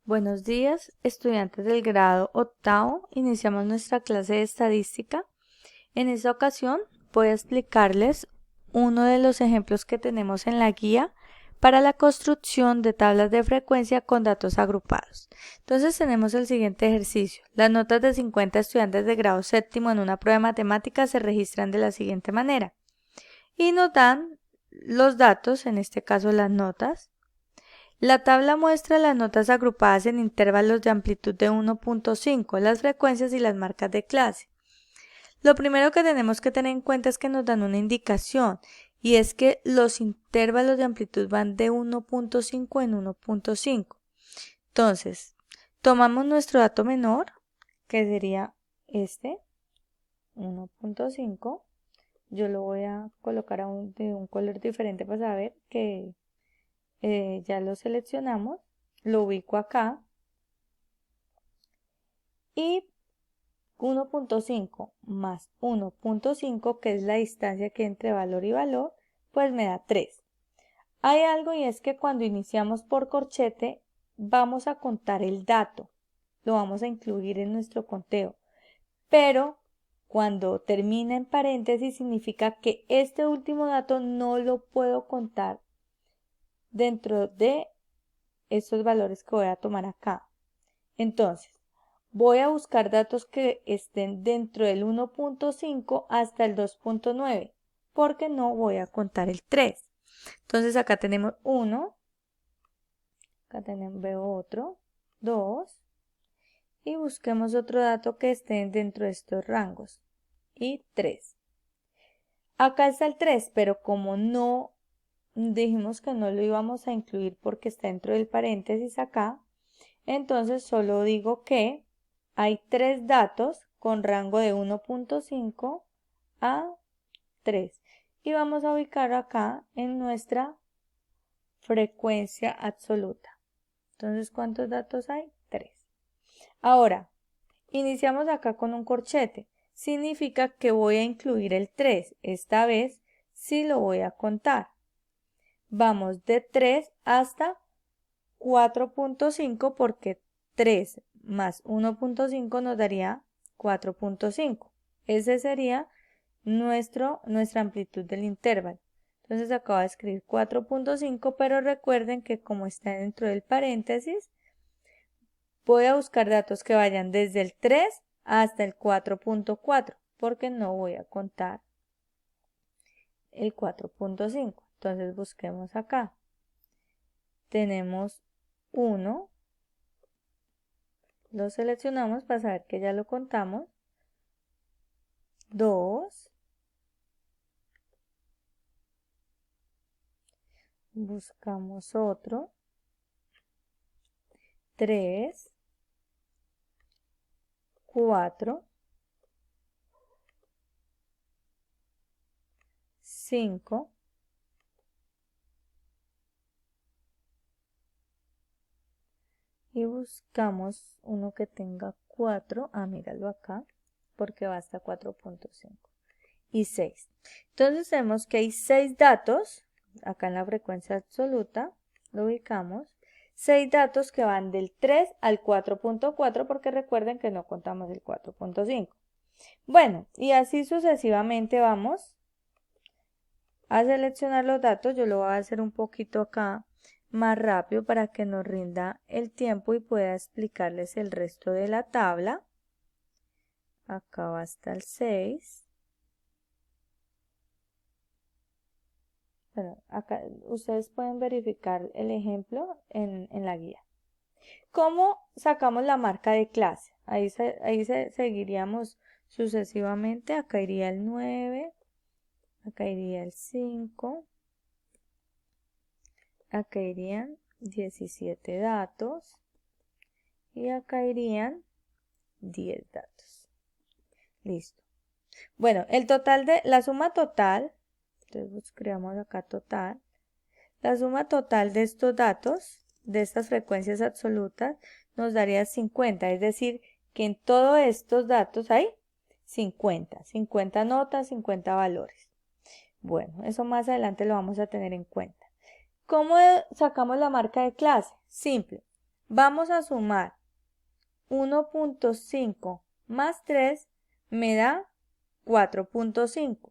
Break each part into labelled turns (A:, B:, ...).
A: Buenos días, estudiantes del grado octavo. Iniciamos nuestra clase de estadística. En esta ocasión voy a explicarles uno de los ejemplos que tenemos en la guía para la construcción de tablas de frecuencia con datos agrupados. Entonces tenemos el siguiente ejercicio. Las notas de 50 estudiantes de grado séptimo en una prueba de matemáticas se registran de la siguiente manera. Y nos dan los datos, en este caso las notas. La tabla muestra las notas agrupadas en intervalos de amplitud de 1.5, las frecuencias y las marcas de clase. Lo primero que tenemos que tener en cuenta es que nos dan una indicación y es que los intervalos de amplitud van de 1.5 en 1.5. Entonces, tomamos nuestro dato menor, que sería este, 1.5. Yo lo voy a colocar de un color diferente para saber que ya lo seleccionamos, lo ubico acá y 1.5 más 1.5, que es la distancia que hay entre valor y valor, pues me da 3. Hay algo y es que cuando iniciamos por corchete vamos a contar el dato, lo vamos a incluir en nuestro conteo, pero cuando termina en paréntesis significa que este último dato no lo puedo contar dentro de estos valores que voy a tomar acá. Entonces, voy a buscar datos que estén dentro del 1.5 hasta el 2.9, porque no voy a contar el 3. Entonces acá tenemos 1, veo otro, 2, y busquemos otro dato que esté dentro de estos rangos, y 3. Acá está el 3, pero como no dijimos que no lo íbamos a incluir porque está dentro del paréntesis acá, entonces solo digo que hay 3 datos con rango de 1.5 a 3 y vamos a ubicar acá en nuestra frecuencia absoluta. Entonces, ¿cuántos datos hay? 3. Ahora, iniciamos acá con un corchete. Significa que voy a incluir el 3. Esta vez sí lo voy a contar. Vamos de 3 hasta 4.5 porque 3 más 1.5 nos daría 4.5. Ese sería nuestra amplitud del intervalo. Entonces acabo de escribir 4.5, pero recuerden que como está dentro del paréntesis, voy a buscar datos que vayan desde el 3 hasta el 4.4, porque no voy a contar el 4.5. Entonces busquemos acá. Tenemos 1, lo seleccionamos para saber que ya lo contamos. 2, buscamos otro. 3, 4, 5, y buscamos uno que tenga 4, míralo acá, porque va hasta 4.5, y 6. Entonces vemos que hay 6 datos, acá en la frecuencia absoluta, lo ubicamos, 6 datos que van del 3 al 4.4, porque recuerden que no contamos el 4.5. Bueno, y así sucesivamente vamos a seleccionar los datos. Yo lo voy a hacer un poquito acá más rápido para que nos rinda el tiempo y pueda explicarles el resto de la tabla. Acá va hasta el 6. Bueno, acá ustedes pueden verificar el ejemplo en la guía. ¿Cómo sacamos la marca de clase? Ahí seguiríamos sucesivamente. Acá iría el 9, acá iría el 5, acá irían 17 datos y acá irían 10 datos. Listo. Bueno, el total de la suma total, entonces creamos acá total. La suma total de estos datos, de estas frecuencias absolutas, nos daría 50, es decir, que en todos estos datos hay 50 notas, 50 valores. Bueno, eso más adelante lo vamos a tener en cuenta. ¿Cómo sacamos la marca de clase? Simple. Vamos a sumar 1.5 más 3 me da 4.5.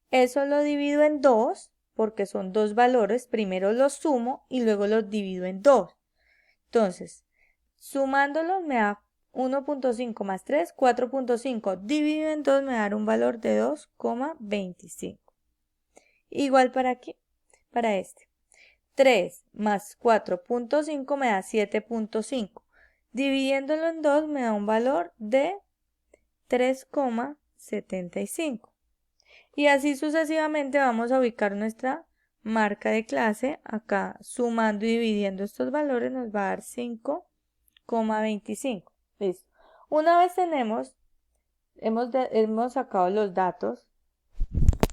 A: Eso lo divido en 2 porque son dos valores. Primero los sumo y luego los divido en 2. Entonces, sumándolos me da 1.5 más 3, 4.5. Dividido en 2 me da un valor de 2,25. Igual para aquí, para este. 3 más 4.5 me da 7.5. Dividiéndolo en 2 me da un valor de 3,75. Y así sucesivamente vamos a ubicar nuestra marca de clase. Acá sumando y dividiendo estos valores nos va a dar 5,25. Listo. Una vez hemos sacado los datos.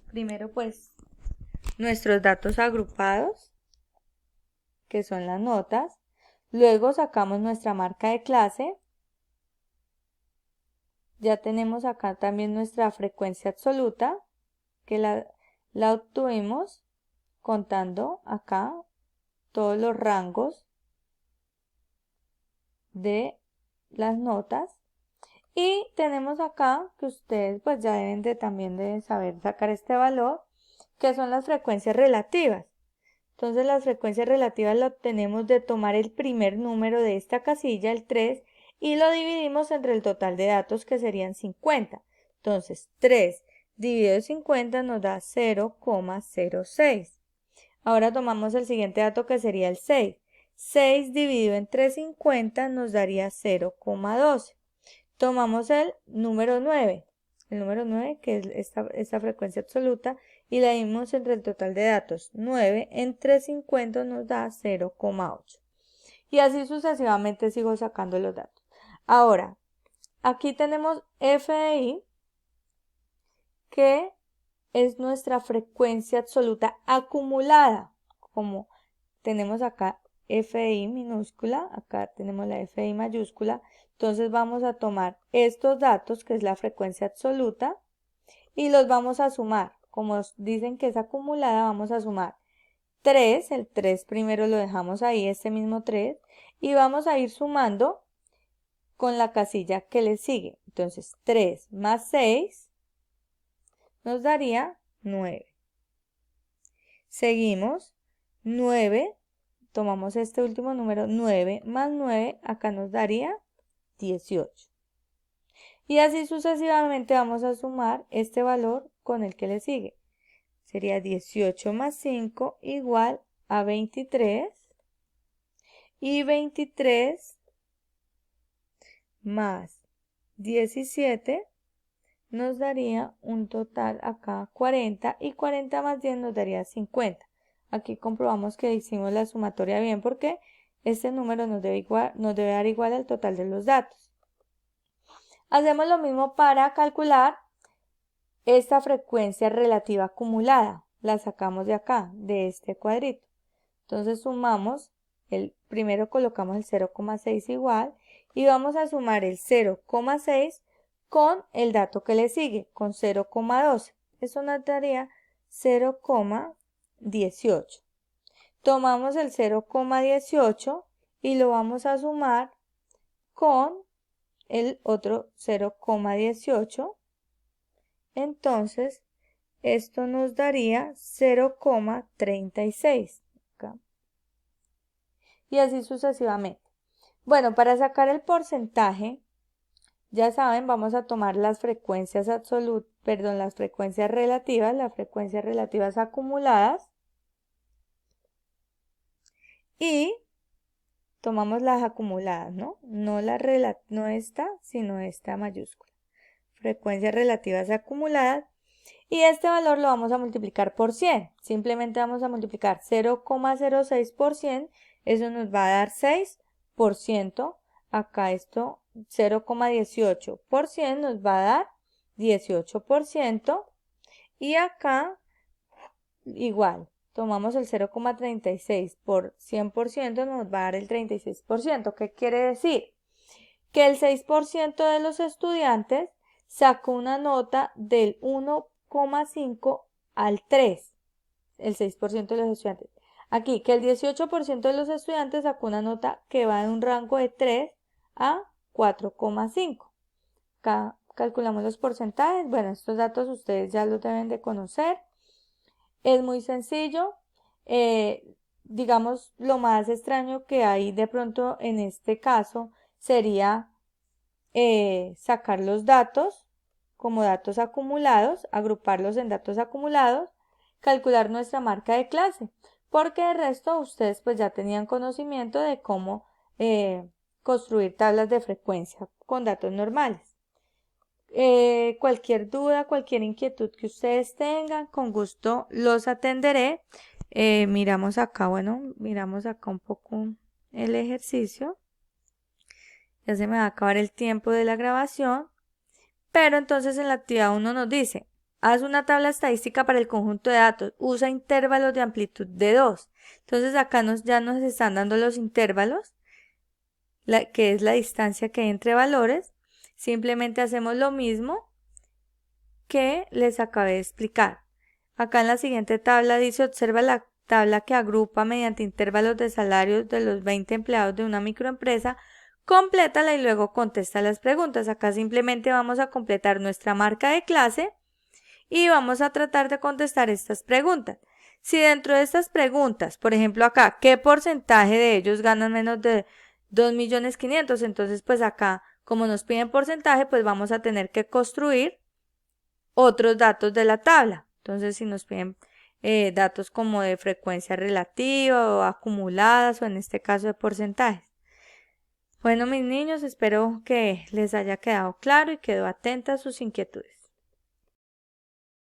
A: Primero pues nuestros datos agrupados, que son las notas. Luego sacamos nuestra marca de clase. Ya tenemos acá también nuestra frecuencia absoluta, que la obtuvimos contando acá todos los rangos de las notas. Y tenemos acá, que ustedes pues ya deben también de saber sacar este valor, que son las frecuencias relativas. Entonces las frecuencias relativas las obtenemos de tomar el primer número de esta casilla, el 3, y lo dividimos entre el total de datos, que serían 50. Entonces 3 dividido en 50 nos da 0,06. Ahora tomamos el siguiente dato, que sería el 6. 6 dividido entre 50 nos daría 0,12. Tomamos el número 9. El número 9, que es esta frecuencia absoluta, y la dividimos entre el total de datos. 9 entre 50 nos da 0,8. Y así sucesivamente sigo sacando los datos. Ahora, aquí tenemos f de i, que es nuestra frecuencia absoluta acumulada. Como tenemos acá f de i minúscula, acá tenemos la f de i mayúscula. Entonces vamos a tomar estos datos, que es la frecuencia absoluta, y los vamos a sumar. Como dicen que es acumulada, vamos a sumar 3, el 3 primero lo dejamos ahí, este mismo 3, y vamos a ir sumando con la casilla que le sigue. Entonces 3 más 6 nos daría 9. Seguimos, 9, tomamos este último número, 9 más 9, acá nos daría 18. Y así sucesivamente vamos a sumar este valor con el que le sigue. Sería 18 más 5 igual a 23. Y 23 más 17 nos daría un total acá 40. Y 40 más 10 nos daría 50. Aquí comprobamos que hicimos la sumatoria bien, porque este número nos debe dar igual al total de los datos. Hacemos lo mismo para calcular esta frecuencia relativa acumulada. La sacamos de acá, de este cuadrito. Entonces sumamos, primero colocamos el 0,6 igual, y vamos a sumar el 0,6 con el dato que le sigue, con 0,12. Eso nos daría 0,18. Tomamos el 0,18 y lo vamos a sumar con el otro 0,18. Entonces, esto nos daría 0,36. Y así sucesivamente. Bueno, para sacar el porcentaje, ya saben, vamos a tomar las frecuencias las frecuencias relativas acumuladas. Y tomamos las acumuladas, ¿no? No esta, sino esta mayúscula. Frecuencias relativas acumuladas. Y este valor lo vamos a multiplicar por 100. Simplemente vamos a multiplicar 0,06 por 100. Eso nos va a dar 6%. Acá esto 0,18 por 100 nos va a dar 18%. Y acá igual. Tomamos el 0,36 por 100%, nos va a dar el 36%. ¿Qué quiere decir? Que el 6% de los estudiantes sacó una nota del 1,5 al 3. El 6% de los estudiantes. Aquí que el 18% de los estudiantes sacó una nota que va de un rango de 3 a 4,5. Acá calculamos los porcentajes. Bueno, estos datos ustedes ya los deben de conocer. Es muy sencillo. Digamos, lo más extraño que hay de pronto en este caso sería sacar los datos como datos acumulados, agruparlos en datos acumulados, calcular nuestra marca de clase, porque de resto ustedes pues ya tenían conocimiento de cómo construir tablas de frecuencia con datos normales. Cualquier duda, cualquier inquietud que ustedes tengan, con gusto los atenderé. Miramos acá un poco el ejercicio. Ya se me va a acabar el tiempo de la grabación. Pero entonces en la actividad 1 nos dice, haz una tabla estadística para el conjunto de datos, usa intervalos de amplitud de 2. Entonces acá ya nos están dando los intervalos, que es la distancia que hay entre valores. Simplemente hacemos lo mismo que les acabé de explicar. Acá en la siguiente tabla dice, observa la tabla que agrupa mediante intervalos de salarios de los 20 empleados de una microempresa. Complétala y luego contesta las preguntas. Acá simplemente vamos a completar nuestra marca de clase y vamos a tratar de contestar estas preguntas. Si dentro de estas preguntas, por ejemplo acá, ¿qué porcentaje de ellos ganan menos de 2.500.000? Entonces pues acá, como nos piden porcentaje, pues vamos a tener que construir otros datos de la tabla. Entonces si nos piden datos como de frecuencia relativa o acumuladas o en este caso de porcentajes. Bueno, mis niños, espero que les haya quedado claro y quedo atenta a sus inquietudes.